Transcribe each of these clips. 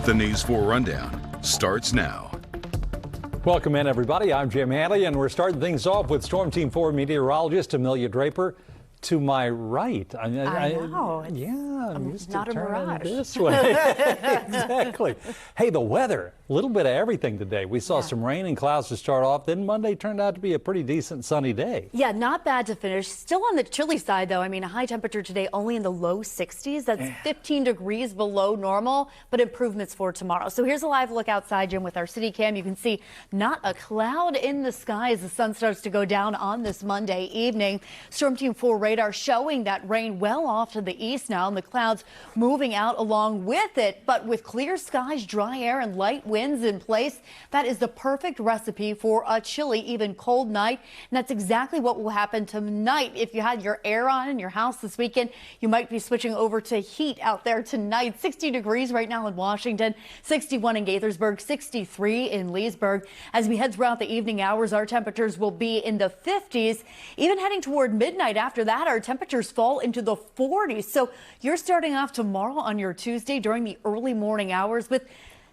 The News 4 Rundown starts now. Welcome in, everybody. I'm Jim Hanley, and we're starting things off with Storm Team 4 meteorologist Amelia Draper. To my right. I know. I'm used not to a turning mirage. this way. Exactly. Hey, the weather, a little bit of everything today. We saw some rain and clouds to start off. Then Monday turned out to be a pretty decent sunny day. Yeah, not bad to finish. Still on the chilly side, though. I mean, a high temperature today only in the low 60s. That's 15 degrees below normal, but improvements for tomorrow. So here's a live look outside, Jim, with our city cam. You can see not a cloud in the sky as the sun starts to go down on this Monday evening. Storm Team 4 radar showing that rain well off to the east now, and the clouds moving out along with it. But with clear skies, dry air, and light winds in place, that is the perfect recipe for a chilly, even cold night. And that's exactly what will happen tonight. If you had your air on in your house this weekend, you might be switching over to heat out there tonight. 60 degrees right now in Washington, 61 in Gaithersburg, 63 in Leesburg. As we head throughout the evening hours, our temperatures will be in the 50s. Even heading toward midnight after that, our temperatures fall into the 40s. So you're starting off tomorrow on your Tuesday during the early morning hours with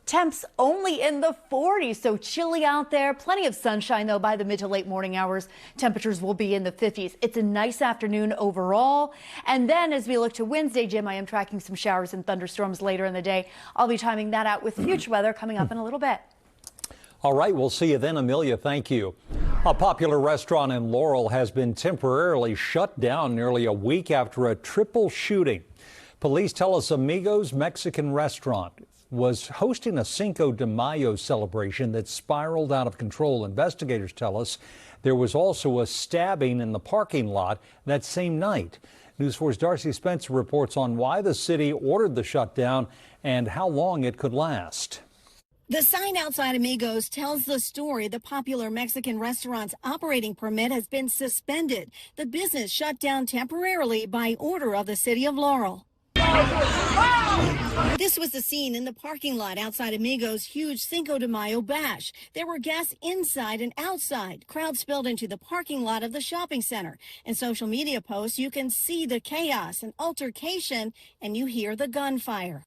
temps only in the 40s. So chilly out there. Plenty of sunshine, though, by the mid to late morning hours. Temperatures will be in the 50s. It's a nice afternoon overall. And then as we look to Wednesday, Jim, I am tracking some showers and thunderstorms later in the day. I'll be timing that out with future weather coming up in a little bit. All right, we'll see you then, Amelia. Thank you. A popular restaurant in Laurel has been temporarily shut down nearly a week after a triple shooting. Police tell us Amigos Mexican restaurant was hosting a Cinco de Mayo celebration that spiraled out of control. Investigators tell us there was also a stabbing in the parking lot that same night. News 4's Darcy Spencer reports on why the city ordered the shutdown and how long it could last. The sign outside Amigos tells the story. The popular Mexican restaurant's operating permit has been suspended. The business shut down temporarily by order of the city of Laurel. This was the scene in the parking lot outside Amigos' huge Cinco de Mayo bash. There were guests inside and outside. Crowds spilled into the parking lot of the shopping center. In social media posts, you can see the chaos and altercation, and you hear the gunfire.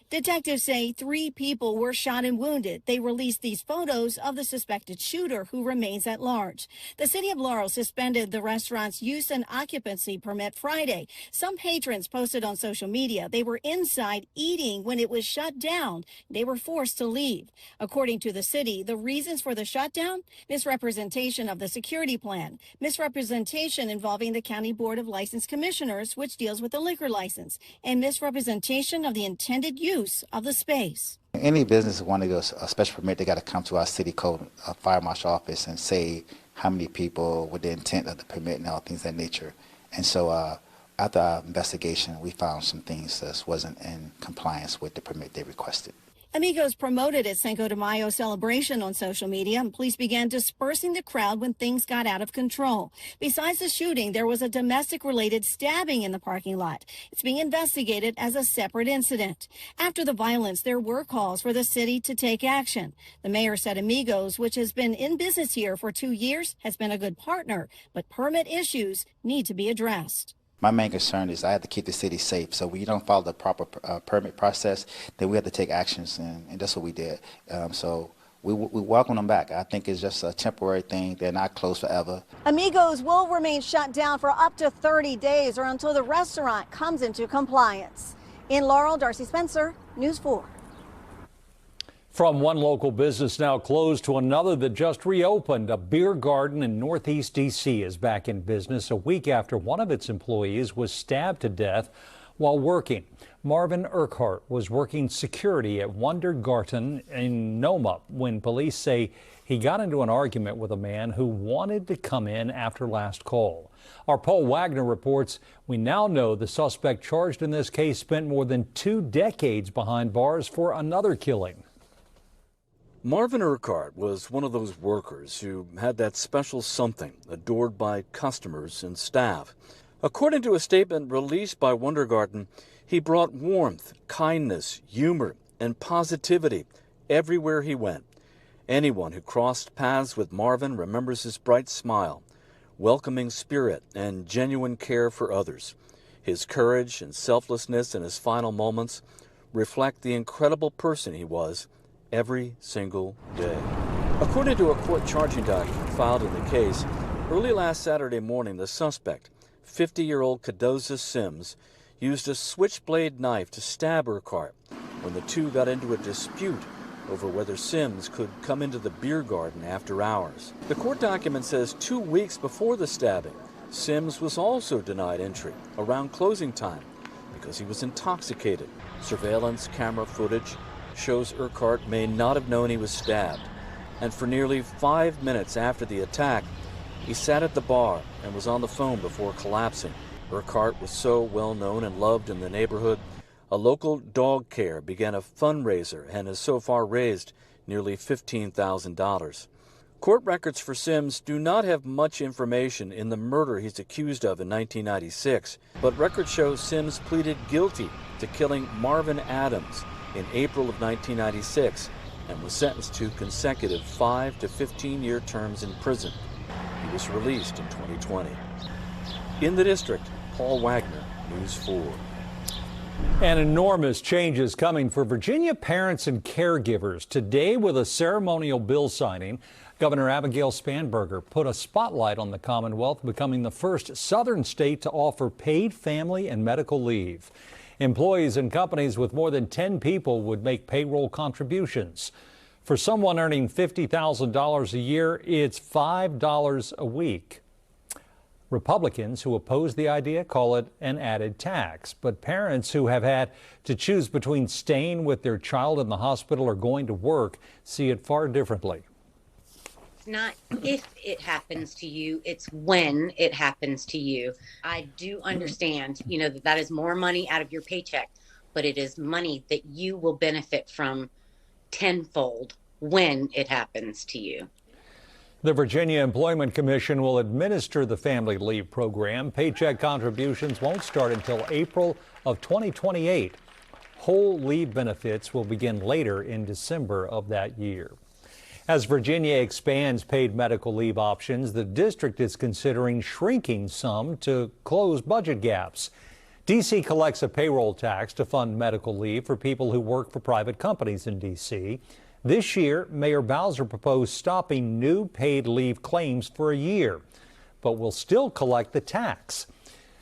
Detectives say 3 people were shot and wounded. They released these photos of the suspected shooter, who remains at large. The city of Laurel suspended the restaurant's use and occupancy permit Friday. Some patrons posted on social media they were inside eating when it was shut down. They were forced to leave. According to the city, the reasons for the shutdown: misrepresentation of the security plan, misrepresentation involving the County Board of License Commissioners, which deals with the liquor license, and misrepresentation of the intended use of the space. Any business want to go a special permit, they got to come to our city code fire marshal office and say how many people with the intent of the permit and all things of that nature. And so after our investigation, we found some things that wasn't in compliance with the permit they requested. Amigos promoted its Cinco de Mayo celebration on social media, and police began dispersing the crowd when things got out of control. Besides the shooting, there was a domestic-related stabbing in the parking lot. It's being investigated as a separate incident. After the violence, there were calls for the city to take action. The mayor said Amigos, which has been in business here for 2 years, has been a good partner, but permit issues need to be addressed. My main concern is I have to keep the city safe. So we don't follow the proper permit process, then we have to take actions, and that's what we did. So we welcome them back. I think it's just a temporary thing. They're not closed forever. Amigos will remain shut down for up to 30 days or until the restaurant comes into compliance. In Laurel, Darcy Spencer, News 4. From one local business now closed to another that just reopened. A beer garden in Northeast D.C. is back in business a week after one of its employees was stabbed to death while working. Marvin Urquhart was working security at Wonder Garden in Noma when police say he got into an argument with a man who wanted to come in after last call. Our Paul Wagner reports we now know the suspect charged in this case spent more than 2 decades behind bars for another killing. Marvin Urquhart was one of those workers who had that special something adored by customers and staff. According to a statement released by Wonder Garden, he brought warmth, kindness, humor, and positivity everywhere he went. Anyone who crossed paths with Marvin remembers his bright smile, welcoming spirit, and genuine care for others. His courage and selflessness in his final moments reflect the incredible person he was every single day. According to a court charging document filed in the case, early last Saturday morning, the suspect, 50-year-old Cadoza Sims, used a switchblade knife to stab Urquhart when the two got into a dispute over whether Sims could come into the beer garden after hours. The court document says 2 weeks before the stabbing, Sims was also denied entry around closing time because he was intoxicated. Surveillance camera footage shows Urquhart may not have known he was stabbed, and for nearly 5 minutes after the attack, he sat at the bar and was on the phone before collapsing. Urquhart was so well known and loved in the neighborhood, a local dog care began a fundraiser and has so far raised nearly $15,000. Court records for Sims do not have much information in the murder he's accused of in 1996, but records show Sims pleaded guilty to killing Marvin Adams in April of 1996 and was sentenced to consecutive 5 to 15-year terms in prison. He was released in 2020. In the district, Paul Wagner, News 4. And enormous changes coming for Virginia parents and caregivers. Today, with a ceremonial bill signing, Governor Abigail Spanberger put a spotlight on the Commonwealth, becoming the first southern state to offer paid family and medical leave. Employees and companies with more than 10 people would make payroll contributions. For someone earning $50,000 a year, it's $5 a week. Republicans who oppose the idea call it an added tax, but parents who have had to choose between staying with their child in the hospital or going to work see it far differently. It's not if it happens to you, it's when it happens to you. I do understand, that is more money out of your paycheck, but it is money that you will benefit from tenfold when it happens to you. The Virginia Employment Commission will administer the family leave program. Paycheck contributions won't start until April of 2028. Whole leave benefits will begin later in December of that year. As Virginia expands paid medical leave options, the district is considering shrinking some to close budget gaps. D.C. collects a payroll tax to fund medical leave for people who work for private companies in D.C. This year, Mayor Bowser proposed stopping new paid leave claims for a year, but will still collect the tax.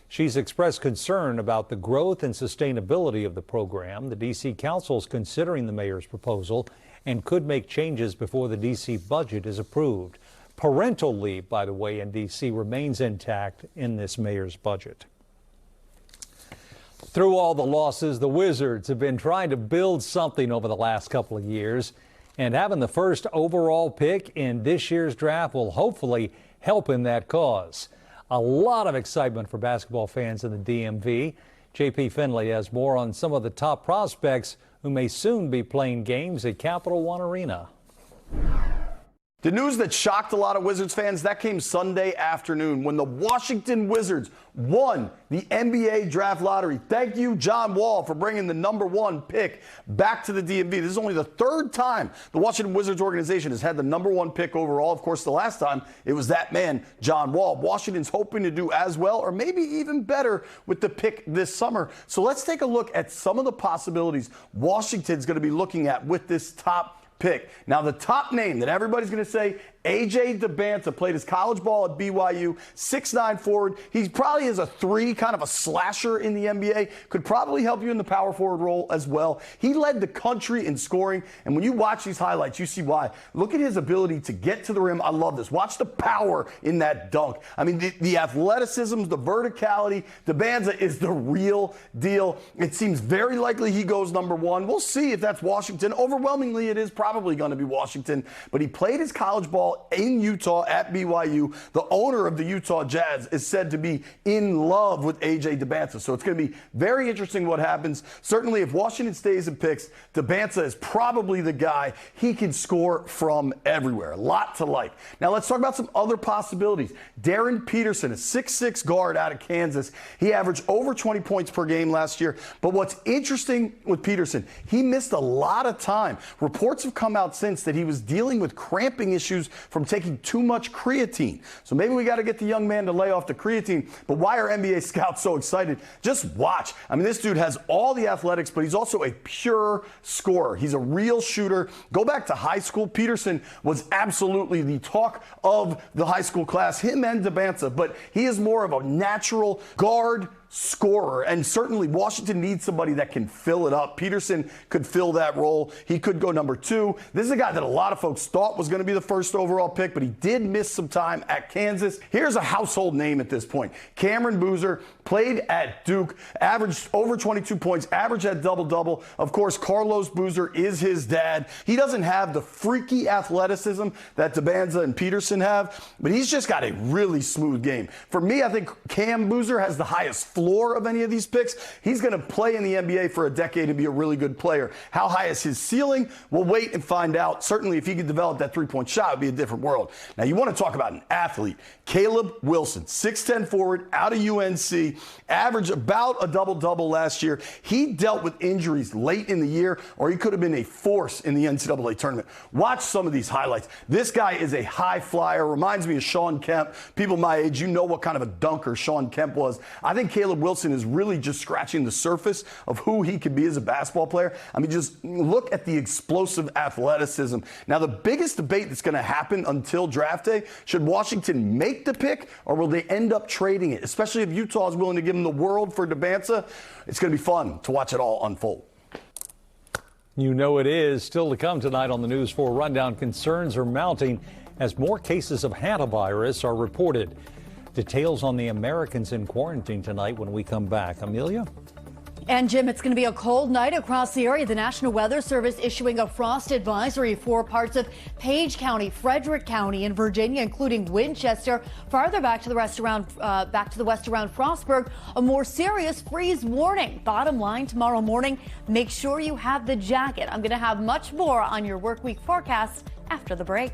She's expressed concern about the growth and sustainability of the program. The D.C. Council is considering the mayor's proposal and could make changes before the D.C. budget is approved. Parental leave, by the way, in D.C. remains intact in this mayor's budget. Through all the losses, the Wizards have been trying to build something over the last couple of years, and having the first overall pick in this year's draft will hopefully help in that cause. A lot of excitement for basketball fans in the DMV. JP Finley has more on some of the top prospects who may soon be playing games at Capital One Arena. The news that shocked a lot of Wizards fans, that came Sunday afternoon when the Washington Wizards won the NBA draft lottery. Thank you, John Wall, for bringing the #1 pick back to the DMV. This is only the third time the Washington Wizards organization has had the #1 pick overall. Of course, the last time it was that man, John Wall. Washington's hoping to do as well or maybe even better with the pick this summer. So let's take a look at some of the possibilities Washington's going to be looking at with this top pick. Now, the top name that everybody's going to say, A.J. DeBanta, played his college ball at BYU, 6'9" forward. He probably is a 3, kind of a slasher in the NBA. Could probably help you in the power forward role as well. He led the country in scoring, and when you watch these highlights, you see why. Look at his ability to get to the rim. I love this. Watch the power in that dunk. I mean, the athleticism, the verticality. DeBanta is the real deal. It seems very likely he goes #1. We'll see if that's Washington. Overwhelmingly, it is probably going to be Washington, but he played his college ball in Utah at BYU. The owner of the Utah Jazz is said to be in love with A.J. DeBanta, so it's going to be very interesting what happens. Certainly, if Washington stays and picks, DeBanta is probably the guy. He can score from everywhere. A lot to like. Now, let's talk about some other possibilities. Darren Peterson, a 6'6" guard out of Kansas. He averaged over 20 points per game last year, but what's interesting with Peterson, he missed a lot of time. Reports have come out since that he was dealing with cramping issues from taking too much creatine. So maybe we got to get the young man to lay off the creatine. But why are NBA scouts so excited? Just watch. I mean, this dude has all the athletics, but he's also a pure scorer. He's a real shooter. Go back to high school. Peterson was absolutely the talk of the high school class, him and Debanza, but he is more of a natural guard scorer, and certainly Washington needs somebody that can fill it up. Peterson could fill that role. He could go number 2. This is a guy that a lot of folks thought was going to be the first overall pick, but he did miss some time at Kansas. Here's a household name at this point. Cameron Boozer played at Duke, averaged over 22 points, averaged at double-double. Of course, Carlos Boozer is his dad. He doesn't have the freaky athleticism that Debanza and Peterson have, but he's just got a really smooth game. For me, I think Cam Boozer has the highest floor of any of these picks. He's going to play in the NBA for a decade and be a really good player. How high is his ceiling? We'll wait and find out. Certainly, if he could develop that three-point shot, it would be a different world. Now, you want to talk about an athlete. Caleb Wilson, 6'10 forward out of UNC, averaged about a double-double last year. He dealt with injuries late in the year, or he could have been a force in the NCAA tournament. Watch some of these highlights. This guy is a high flyer. Reminds me of Sean Kemp. People my age, you know what kind of a dunker Sean Kemp was. I think Caleb Wilson is really just scratching the surface of who he could be as a basketball player. I mean, just look at the explosive athleticism. Now, the biggest debate that's going to happen until draft day, should Washington make the pick or will they end up trading it? Especially if Utah is willing to give him the world for Debanza. It's going to be fun to watch it all unfold. You know it is. Still to come tonight on the News 4 Rundown, concerns are mounting as more cases of hantavirus are reported. Details on the Americans in quarantine tonight when we come back. Amelia? And Jim, it's going to be a cold night across the area. The National Weather Service issuing a frost advisory for parts of Page County, Frederick County in Virginia, including Winchester. Farther back to the west around Frostburg, a more serious freeze warning. Bottom line, tomorrow morning, make sure you have the jacket. I'm going to have much more on your work week forecast after the break.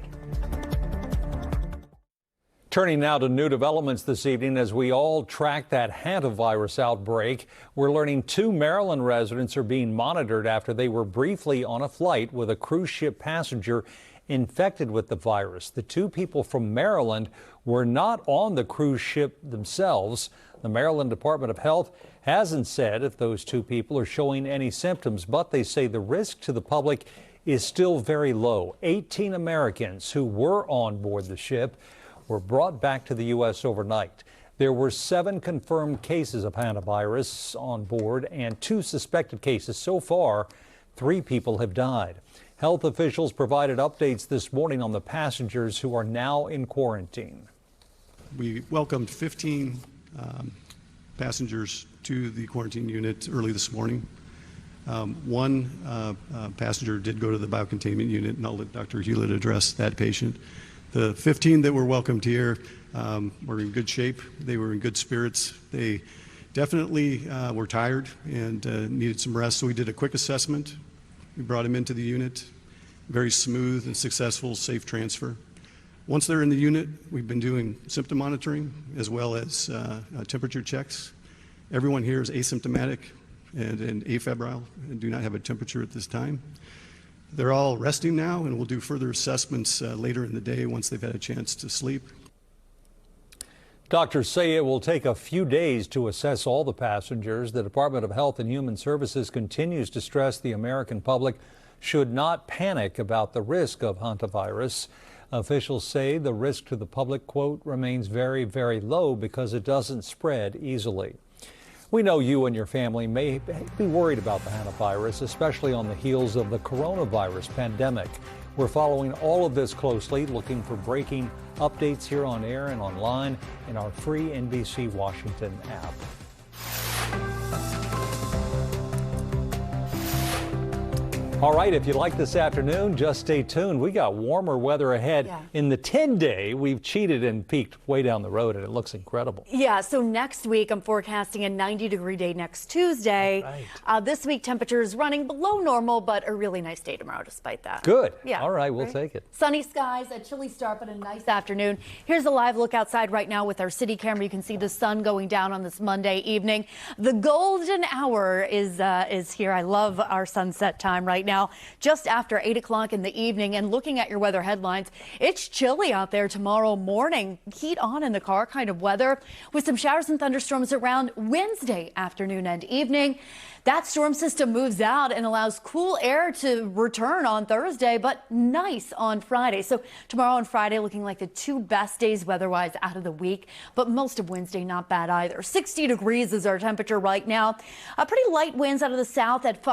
Turning now to new developments this evening as we all track that hantavirus outbreak. We're learning 2 Maryland residents are being monitored after they were briefly on a flight with a cruise ship passenger infected with the virus. The 2 people from Maryland were not on the cruise ship themselves. The Maryland Department of Health hasn't said if those 2 people are showing any symptoms, but they say the risk to the public is still very low. 18 Americans who were on board the ship were brought back to the U.S. overnight. There were 7 confirmed cases of hantavirus on board and 2 suspected cases. So far, 3 people have died. Health officials provided updates this morning on the passengers who are now in quarantine. We welcomed 15 passengers to the quarantine unit early this morning. One passenger did go to the biocontainment unit, and I'll let Dr. Hewlett address that patient. The 15 that were welcomed here were in good shape. They were in good spirits. They definitely were tired and needed some rest, so we did a quick assessment. We brought them into the unit. Very smooth and successful, safe transfer. Once they're in the unit, we've been doing symptom monitoring as well as temperature checks. Everyone here is asymptomatic and afebrile and do not have a temperature at this time. They're all resting now, and we'll do further assessments later in the day once they've had a chance to sleep. Doctors say it will take a few days to assess all the passengers. The Department of Health and Human Services continues to stress the American public should not panic about the risk of hantavirus. Officials say the risk to the public, quote, remains very, very low because it doesn't spread easily. We know you and your family may be worried about the hantavirus, especially on the heels of the coronavirus pandemic. We're following all of this closely, looking for breaking updates here on air and online in our free NBC Washington app. All right, if you like this afternoon, just stay tuned. We got warmer weather ahead. Yeah. In the 10-day, we've cheated and peaked way down the road, and it looks incredible. Yeah, so next week, I'm forecasting a 90-degree day next Tuesday. Right. This week, temperatures running below normal, but a really nice day tomorrow despite that. Good. Yeah. All right, we'll take it. Sunny skies, a chilly start, but a nice afternoon. Here's a live look outside right now with our city camera. You can see the sun going down on this Monday evening. The golden hour is here. I love our sunset time right right now, just after 8 o'clock in the evening. And looking at your weather headlines, it's chilly out there tomorrow morning. Heat on in the car kind of weather with some showers and thunderstorms around Wednesday afternoon and evening. That storm system moves out and allows cool air to return on Thursday, but nice on Friday. So tomorrow and Friday looking like the two best days weather-wise out of the week, but most of Wednesday not bad either. 60 degrees is our temperature right now. Pretty light winds out of the south at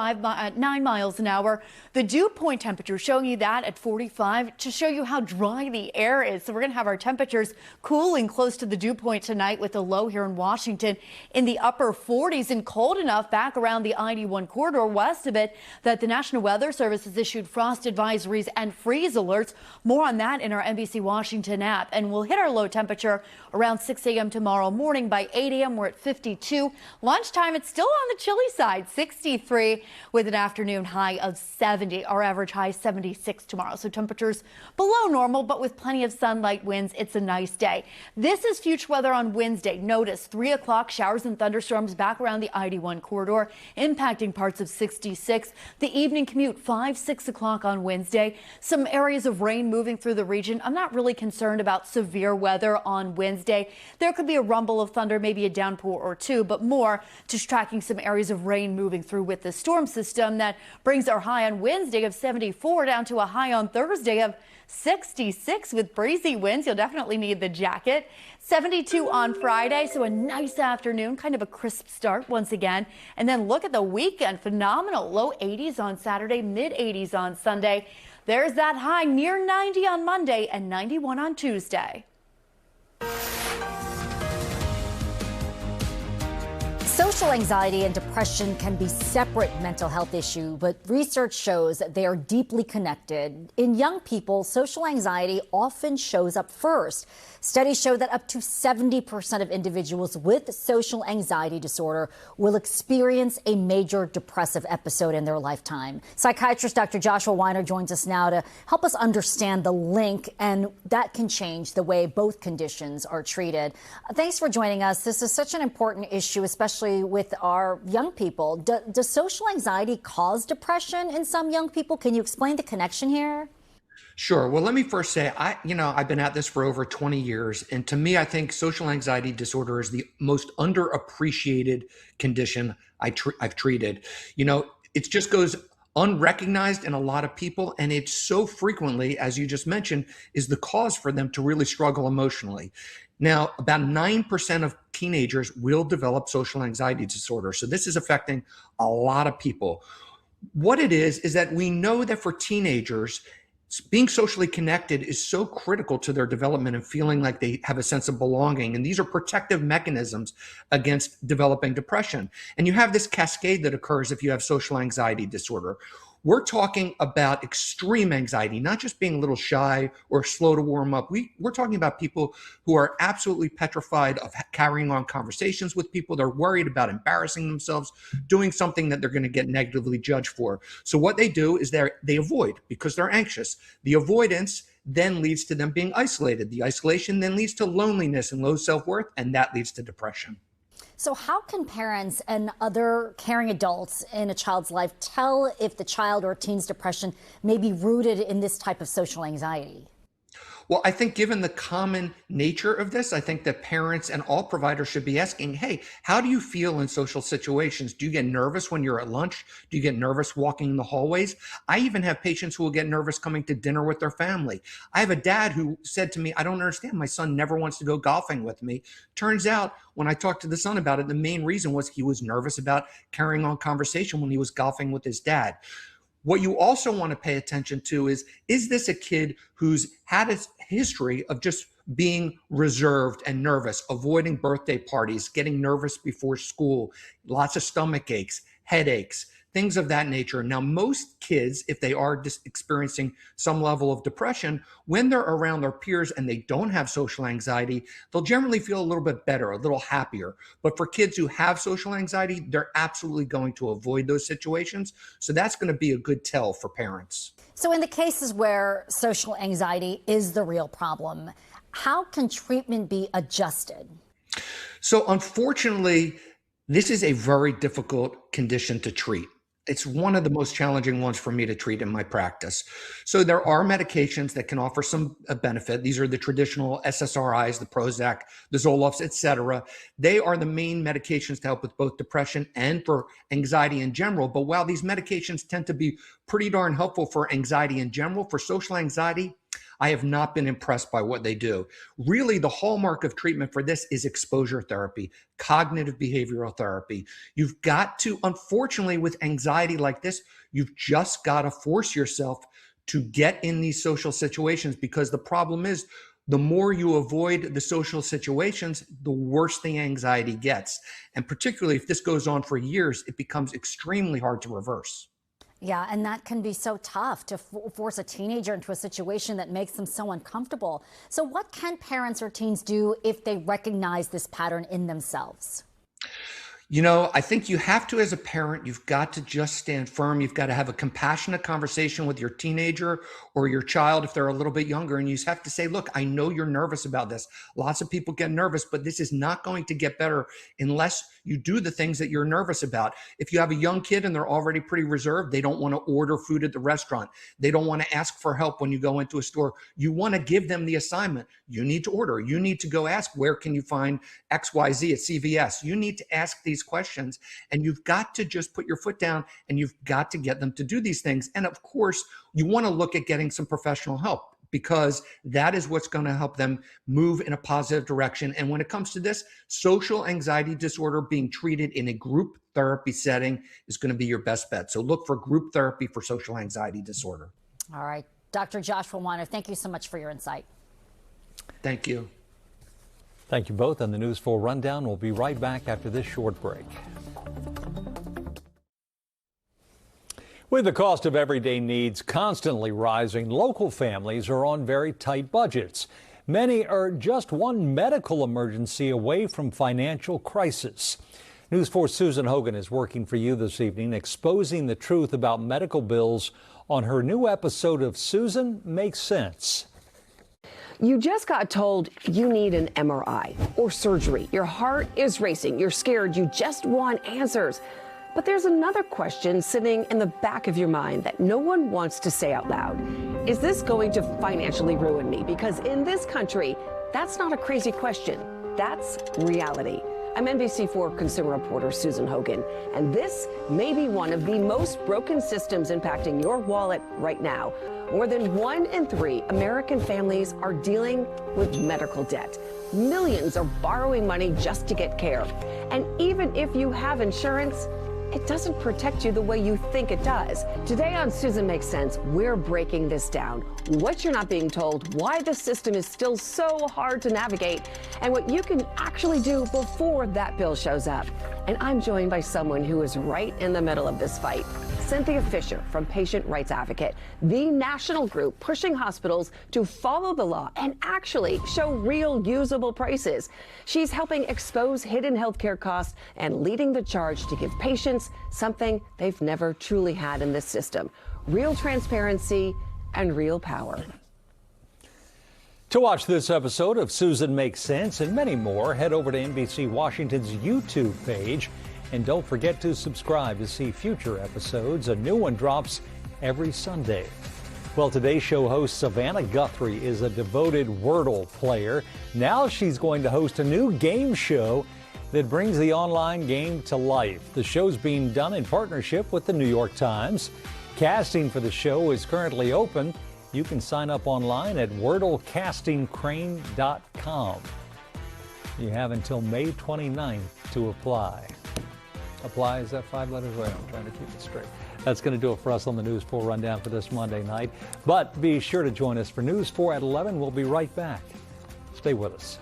9 miles an hour. The dew point temperature showing you that at 45 to show you how dry the air is. So we're going to have our temperatures cooling close to the dew point tonight with the low here in Washington in the upper 40s and cold enough back around the I-81 corridor west of it that the National Weather Service has issued frost advisories and freeze alerts. More on that in our NBC Washington app. And we'll hit our low temperature around 6 a.m. tomorrow morning. By 8 a.m. we're at 52. Lunchtime, it's still on the chilly side, 63 with an afternoon high of 70. Our average high 76 tomorrow. So temperatures below normal, but with plenty of sunlight winds. It's a nice day. This is future weather on Wednesday. Notice 3 o'clock showers and thunderstorms back around the I-81 corridor, impacting parts of 66. The evening commute 5, 6 o'clock on Wednesday. Some areas of rain moving through the region. I'm not really concerned about severe weather on Wednesday. There could be a rumble of thunder, maybe a downpour or two, but more just tracking some areas of rain moving through with the storm system that brings our high on Wednesday of 74 down to a high on Thursday of 66 with breezy winds. You'll definitely need the jacket. 72 on Friday, so a nice afternoon, kind of a crisp start once again. And then look at the weekend, phenomenal. Low 80s on Saturday, mid 80s on Sunday. There's that high near 90 on Monday and 91 on Tuesday. Social anxiety and depression can be separate mental health issues, but research shows that they are deeply connected. In young people, social anxiety often shows up first. Studies show that up to 70% of individuals with social anxiety disorder will experience a major depressive episode in their lifetime. Psychiatrist Dr. Joshua Weiner joins us now to help us understand the link, and that can change the way both conditions are treated. Thanks for joining us. This is such an important issue, especially with our young people. Does social anxiety cause depression in some young people? Can you explain the connection here? Sure. Well, let me first say, I've been at this for over 20 years. And to me, I think social anxiety disorder is the most underappreciated condition I've treated. It just goes unrecognized in a lot of people. And it's so frequently, as you just mentioned, is the cause for them to really struggle emotionally. Now, about 9% of teenagers will develop social anxiety disorder. So this is affecting a lot of people. What it is that we know that for teenagers, being socially connected is so critical to their development and feeling like they have a sense of belonging. And these are protective mechanisms against developing depression. And you have this cascade that occurs if you have social anxiety disorder. We're talking about extreme anxiety, not just being a little shy or slow to warm up. We're talking about people who are absolutely petrified of carrying on conversations with people. They're worried about embarrassing themselves, doing something that they're going to get negatively judged for. So what they do is they avoid because they're anxious. The avoidance then leads to them being isolated. The isolation then leads to loneliness and low self-worth, and that leads to depression. So how can parents and other caring adults in a child's life tell if the child or teen's depression may be rooted in this type of social anxiety? Well, I think given the common nature of this, I think that parents and all providers should be asking, hey, how do you feel in social situations? Do you get nervous when you're at lunch? Do you get nervous walking in the hallways? I even have patients who will get nervous coming to dinner with their family. I have a dad who said to me, I don't understand. My son never wants to go golfing with me. Turns out when I talked to the son about it, the main reason was he was nervous about carrying on conversation when he was golfing with his dad. What you also want to pay attention to is this a kid who's had a history of just being reserved and nervous, avoiding birthday parties, getting nervous before school, lots of stomach aches, headaches, things of that nature. Now, most kids, if they are just experiencing some level of depression, when they're around their peers and they don't have social anxiety, they'll generally feel a little bit better, a little happier. But for kids who have social anxiety, they're absolutely going to avoid those situations. So that's going to be a good tell for parents. So in the cases where social anxiety is the real problem, how can treatment be adjusted? So unfortunately, this is a very difficult condition to treat. It's one of the most challenging ones for me to treat in my practice. So there are medications that can offer some benefit. These are the traditional SSRIs, the Prozac, the Zolofts, et cetera. They are the main medications to help with both depression and for anxiety in general. But while these medications tend to be pretty darn helpful for anxiety in general, for social anxiety, I have not been impressed by what they do. Really, the hallmark of treatment for this is exposure therapy, cognitive behavioral therapy. You've got to, unfortunately, with anxiety like this, you've just got to force yourself to get in these social situations, because the problem is the more you avoid the social situations, the worse the anxiety gets. And particularly if this goes on for years, it becomes extremely hard to reverse. Yeah, and that can be so tough to force a teenager into a situation that makes them so uncomfortable. So what can parents or teens do if they recognize this pattern in themselves? You know, I think you have to, as a parent, you've got to just stand firm. You've got to have a compassionate conversation with your teenager or your child if they're a little bit younger. And you just have to say, look, I know you're nervous about this. Lots of people get nervous, but this is not going to get better unless you do the things that you're nervous about. If you have a young kid and they're already pretty reserved, they don't want to order food at the restaurant. They don't want to ask for help when you go into a store. You want to give them the assignment. You need to order. You need to go ask, where can you find XYZ at CVS? You need to ask these questions, and you've got to just put your foot down, and you've got to get them to do these things. And of course, you want to look at getting some professional help, because that is what's going to help them move in a positive direction. And when it comes to this, social anxiety disorder, being treated in a group therapy setting is going to be your best bet. So look for group therapy for social anxiety disorder. All right. Dr. Joshua Weiner, thank you so much for your insight. Thank you. Thank you both. And the News 4 Rundown will be right back after this short break. With the cost of everyday needs constantly rising, local families are on very tight budgets. Many are just one medical emergency away from financial crisis. News 4's Susan Hogan is working for you this evening, exposing the truth about medical bills on her new episode of Susan Makes Sense. You just got told you need an MRI or surgery. Your heart is racing. You're scared. You just want answers. But there's another question sitting in the back of your mind that no one wants to say out loud. Is this going to financially ruin me? Because in this country, that's not a crazy question. That's reality. I'm NBC4 consumer reporter Susan Hogan, and this may be one of the most broken systems impacting your wallet right now. More than 1 in 3 American families are dealing with medical debt. Millions are borrowing money just to get care. And even if you have insurance, it doesn't protect you the way you think it does. Today on Susan Makes Sense, we're breaking this down. What you're not being told, why the system is still so hard to navigate, and what you can actually do before that bill shows up. And I'm joined by someone who is right in the middle of this fight. Cynthia Fisher from Patient Rights Advocate, the national group pushing hospitals to follow the law and actually show real usable prices. She's helping expose hidden healthcare costs and leading the charge to give patients something they've never truly had in this system: real transparency and real power. To watch this episode of Susan Makes Sense and many more, head over to NBC Washington's YouTube page. And don't forget to subscribe to see future episodes. A new one drops every Sunday. Well, today's show host Savannah Guthrie is a devoted Wordle player. Now she's going to host a new game show that brings the online game to life. The show's being done in partnership with the New York Times. Casting for the show is currently open. You can sign up online at wordlecastingcrane.com. You have until May 29th to apply. Apply, is that 5 letters? Wait, I'm trying to keep it straight. That's going to do it for us on the News 4 Rundown for this Monday night. But be sure to join us for News 4 at 11. We'll be right back. Stay with us.